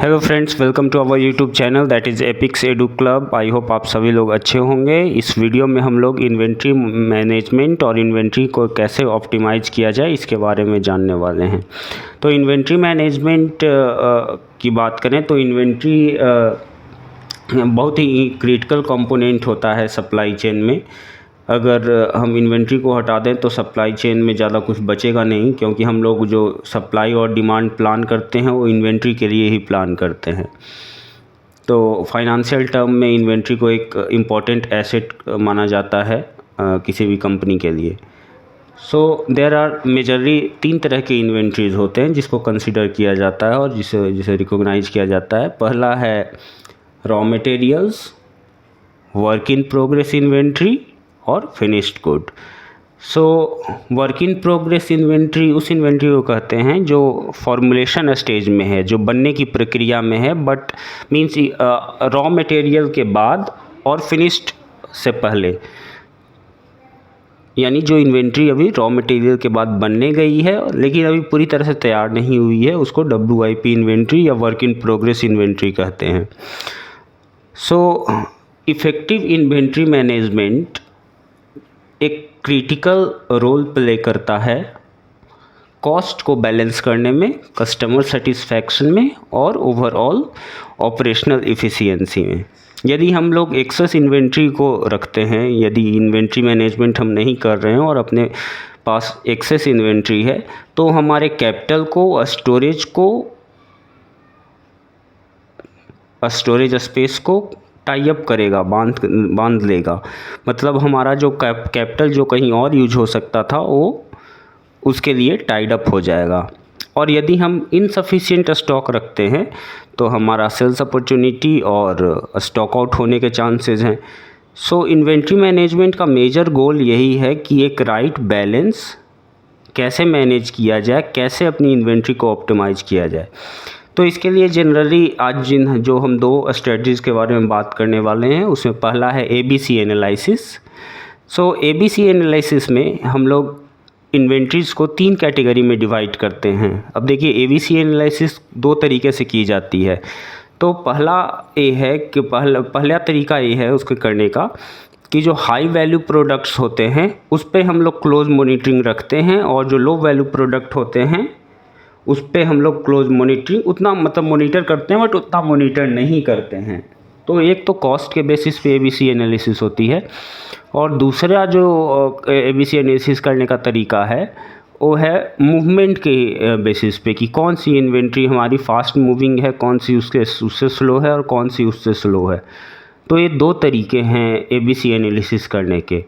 Hello friends, welcome to our YouTube channel that is epics edu club. I hope आप सभी लोग अच्छे होंगे। इस वीडियो में हम लोग इन्वेंट्री मैनेजमेंट और इन्वेंट्री को कैसे ऑप्टिमाइज किया जाए इसके बारे में जानने वाले हैं। तो इन्वेंट्री मैनेजमेंट की बात करें तो इन्वेंट्री बहुत ही क्रिटिकल कंपोनेंट होता है सप्लाई चेन में। अगर हम इन्वेंट्री को हटा दें तो सप्लाई चेन में ज़्यादा कुछ बचेगा नहीं, क्योंकि हम लोग जो सप्लाई और डिमांड प्लान करते हैं वो इन्वेंट्री के लिए ही प्लान करते हैं। तो फाइनेंशियल टर्म में इन्वेंट्री को एक इम्पॉर्टेंट एसेट माना जाता है किसी भी कंपनी के लिए। सो देयर आर मेजरली 3 तरह के इन्वेंट्रीज होते हैं जिसको कंसिडर किया जाता है और जिसे रिकॉग्नाइज किया जाता है। पहला है raw materials, work in progress inventory और finished good. So work in progress inventory उस इन्वेंट्री को कहते हैं जो फॉर्मुलेशन स्टेज में है, जो बनने की प्रक्रिया में है, बट मीन्स रॉ मटेरियल के बाद और फिनिश्ड से पहले, यानी जो इन्वेंट्री अभी रॉ मटेरियल के बाद बनने गई है लेकिन अभी पूरी तरह से तैयार नहीं हुई है, उसको WIP इन्वेंट्री या वर्क इन प्रोग्रेस इन्वेंट्री कहते हैं। सो इफ़ेक्टिव इन्वेंट्री मैनेजमेंट एक क्रिटिकल रोल प्ले करता है कॉस्ट को बैलेंस करने में, कस्टमर सेटिस्फैक्शन में और ओवरऑल ऑपरेशनल एफिशिएंसी में। यदि हम लोग एक्सेस इन्वेंट्री को रखते हैं, यदि इन्वेंट्री मैनेजमेंट हम नहीं कर रहे हैं और अपने पास एक्सेस इन्वेंट्री है, तो हमारे कैपिटल को, स्टोरेज स्पेस को टाई अप करेगा, बांध लेगा। मतलब हमारा जो कैपिटल जो कहीं और यूज हो सकता था वो उसके लिए टाइड अप हो जाएगा। और यदि हम इनसफिशिएंट स्टॉक रखते हैं तो हमारा सेल्स अपॉर्चुनिटी और स्टॉक आउट होने के चांसेस हैं। सो इन्वेंट्री मैनेजमेंट का मेजर गोल यही है कि एक राइट बैलेंस कैसे मैनेज किया जाए, कैसे अपनी इन्वेंट्री को ऑप्टिमाइज किया जाए। तो इसके लिए जनरली आज जो हम 2 स्ट्रेटजीज़ के बारे में बात करने वाले हैं, उसमें पहला है ABC एनालिसिस। सो ABC एनालिसिस में हम लोग इन्वेंट्रीज़ को 3 कैटेगरी में डिवाइड करते हैं। अब देखिए ABC एनालिसिस 2 तरीके से की जाती है। तो पहला ये है कि पहला तरीका ये है उसके करने का कि जो हाई वैल्यू प्रोडक्ट्स होते हैं उस पर हम लोग क्लोज मॉनिटरिंग रखते हैं, और जो लो वैल्यू प्रोडक्ट होते हैं उस पर हम लोग क्लोज मॉनिटरिंग उतना मॉनिटर करते हैं बट उतना मॉनिटर नहीं करते हैं। तो एक तो कॉस्ट के बेसिस पे ABC एनालिसिस होती है, और दूसरा जो ABC एनालिसिस करने का तरीका है वो है मूवमेंट के बेसिस पे कि कौन सी इन्वेंट्री हमारी फास्ट मूविंग है, कौन सी उससे स्लो है और कौन सी उससे स्लो है। तो ये 2 तरीके हैं ABC एनालिसिस करने के।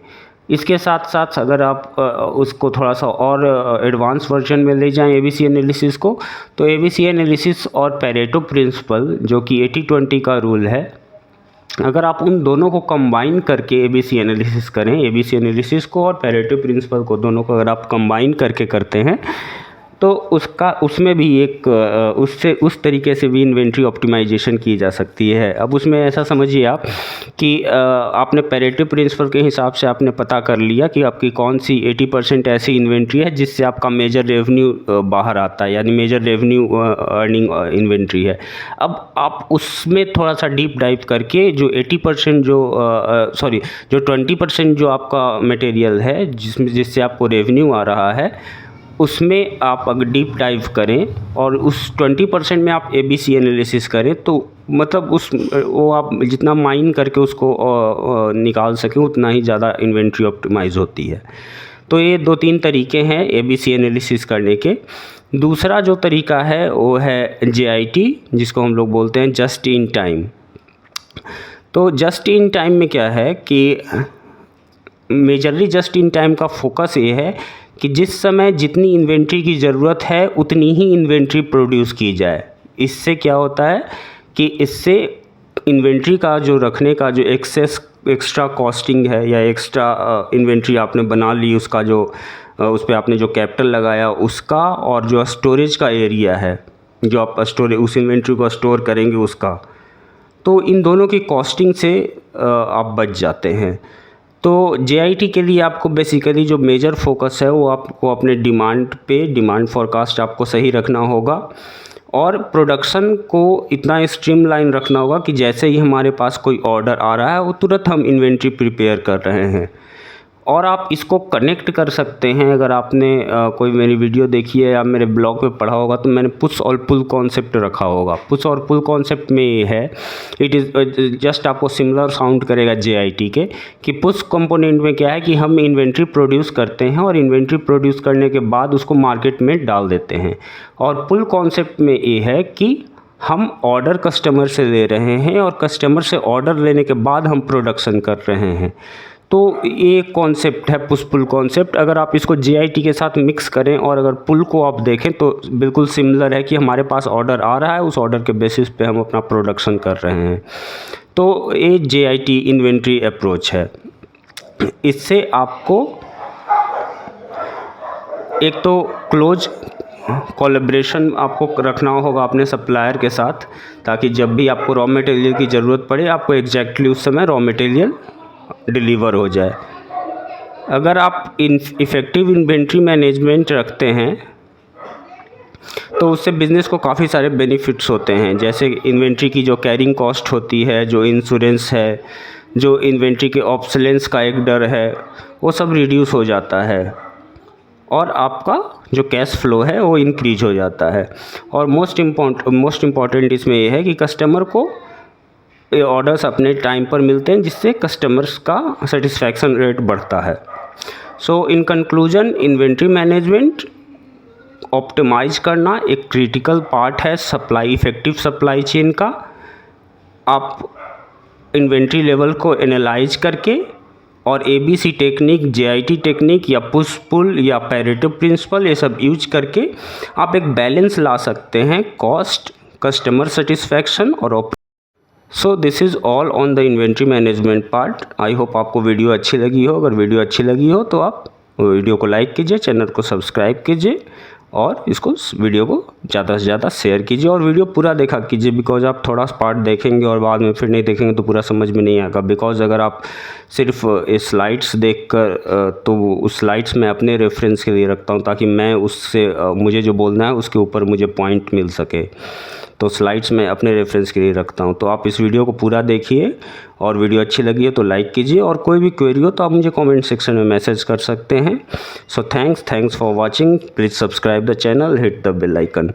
इसके साथ साथ अगर आप उसको थोड़ा सा और एडवांस वर्जन में ले जाएं ABC एनालिसिस को, तो ABC एनालिसिस और पेरेटो प्रिंसिपल जो कि 80-20 का रूल है, अगर आप उन दोनों को कंबाइन करके ABC एनालिसिस करें, ABC एनालिसिस को और पेरेटो प्रिंसिपल को, दोनों को अगर आप कंबाइन करके करते हैं तो उसमें भी एक उस तरीके से भी इन्वेंट्री ऑप्टिमाइजेशन की जा सकती है। अब उसमें ऐसा समझिए आप कि आपने पेरेटो प्रिंसिपल के हिसाब से आपने पता कर लिया कि आपकी कौन सी 80% ऐसी इन्वेंट्री है जिससे आपका मेजर रेवेन्यू बाहर आता है, यानी मेजर रेवेन्यू अर्निंग इन्वेंट्री है। अब आप उसमें थोड़ा सा डीप डाइव करके जो 80% जो 20% जो आपका मटेरियल है जिससे आपको रेवेन्यू आ रहा है, उसमें आप अगर डीप डाइव करें और उस 20% में आप ABC एनालिसिस करें तो मतलब वो आप जितना माइन करके उसको निकाल सकें उतना ही ज़्यादा इन्वेंट्री ऑप्टिमाइज होती है। तो ये 2-3 तरीके हैं ABC एनालिसिस करने के। दूसरा जो तरीका है वो है JIT, जिसको हम लोग बोलते हैं जस्ट इन टाइम। तो जस्ट इन टाइम में क्या है कि मेजरली जस्ट इन टाइम का फोकस ये है कि जिस समय जितनी इन्वेंट्री की ज़रूरत है उतनी ही इन्वेंट्री प्रोड्यूस की जाए। इससे क्या होता है कि इससे इन्वेंट्री का जो रखने का जो एक्स्ट्रा कॉस्टिंग है या एक्स्ट्रा इन्वेंट्री आपने बना ली, उसका जो उस पर आपने जो कैपिटल लगाया उसका, और जो स्टोरेज का एरिया है जो आप उस इन्वेंट्री को स्टोर करेंगे उसका, तो इन दोनों की कॉस्टिंग से आप बच जाते हैं। तो JIT के लिए आपको बेसिकली जो मेजर फोकस है वो आपको अपने डिमांड फोरकास्ट आपको सही रखना होगा, और प्रोडक्शन को इतना स्ट्रीमलाइन रखना होगा कि जैसे ही हमारे पास कोई ऑर्डर आ रहा है वो तुरंत हम इन्वेंट्री प्रिपेयर कर रहे हैं। और आप इसको कनेक्ट कर सकते हैं, अगर आपने कोई मेरी वीडियो देखी है या मेरे ब्लॉग पे पढ़ा होगा तो मैंने पुश और पुल कॉन्सेप्ट रखा होगा। पुश और पुल कॉन्सेप्ट में ये है, इट इज़ जस्ट आपको सिमिलर साउंड करेगा JIT के, कि पुश कंपोनेंट में क्या है कि हम इन्वेंट्री प्रोड्यूस करते हैं और इन्वेंट्री प्रोड्यूस करने के बाद उसको मार्केट में डाल देते हैं। और पुल कॉन्सेप्ट में ये है कि हम ऑर्डर कस्टमर से ले रहे हैं और कस्टमर से ऑर्डर लेने के बाद हम प्रोडक्शन कर रहे हैं। तो ये कॉन्सेप्ट है पुश पुल कॉन्सेप्ट। अगर आप इसको JIT के साथ मिक्स करें और अगर पुल को आप देखें तो बिल्कुल सिमिलर है कि हमारे पास ऑर्डर आ रहा है, उस ऑर्डर के बेसिस पे हम अपना प्रोडक्शन कर रहे हैं। तो ये JIT इन्वेंट्री अप्रोच है। इससे आपको एक तो क्लोज कोलैबोरेशन आपको रखना होगा अपने सप्लायर के साथ, ताकि जब भी आपको रॉ मटेरियल की ज़रूरत पड़े आपको एग्जैक्टली उस समय रॉ मटेरियल डिलीवर हो जाए। अगर आप इफ़ेक्टिव इन्वेंट्री मैनेजमेंट रखते हैं तो उससे बिज़नेस को काफ़ी सारे बेनिफिट्स होते हैं, जैसे इन्वेंट्री की जो कैरिंग कॉस्ट होती है, जो इंश्योरेंस है, जो इन्वेंट्री के ऑब्सोलेंस का एक डर है, वो सब रिड्यूस हो जाता है और आपका जो कैश फ्लो है वो इंक्रीज हो जाता है। और मोस्ट इम्पॉर्टेंट इसमें ये है कि कस्टमर को ऑर्डर्स अपने टाइम पर मिलते हैं, जिससे कस्टमर्स का सेटिस्फैक्शन रेट बढ़ता है। So in conclusion, inventory management optimize करना एक क्रिटिकल पार्ट है इफ़ेक्टिव सप्लाई चेन का। आप इन्वेंट्री लेवल को एनालाइज करके और ABC टेक्निक, JIT टेक्निक या पुश पुल या पैरेटो प्रिंसिपल, ये सब यूज करके आप एक बैलेंस ला सकते हैं कॉस्ट, कस्टमर सेटिस्फैक्शन और so this is all on the inventory management part. I hope आपको वीडियो अच्छी लगी हो। अगर वीडियो अच्छी लगी हो तो आप वीडियो को लाइक कीजिए, चैनल को सब्सक्राइब कीजिए और वीडियो को ज़्यादा से ज़्यादा शेयर कीजिए और वीडियो पूरा देखा कीजिए। बिकॉज आप थोड़ा पार्ट देखेंगे और बाद में फिर नहीं देखेंगे तो पूरा समझ में नहीं आएगा। बिकॉज अगर आप सिर्फ स्लाइड्स देखकर तो उस स्लाइड्स में अपने रेफरेंस के लिए रखता हूँ, ताकि मैं उससे मुझे जो बोलना है उसके ऊपर मुझे पॉइंट मिल सके, तो स्लाइड्स में अपने रेफरेंस के लिए रखता हूँ। तो आप इस वीडियो को पूरा देखिए और वीडियो अच्छी लगी है तो लाइक कीजिए और कोई भी क्वेरी हो तो आप मुझे कमेंट सेक्शन में मैसेज कर सकते हैं। So thanks for watching. Please subscribe the channel, hit the bell icon.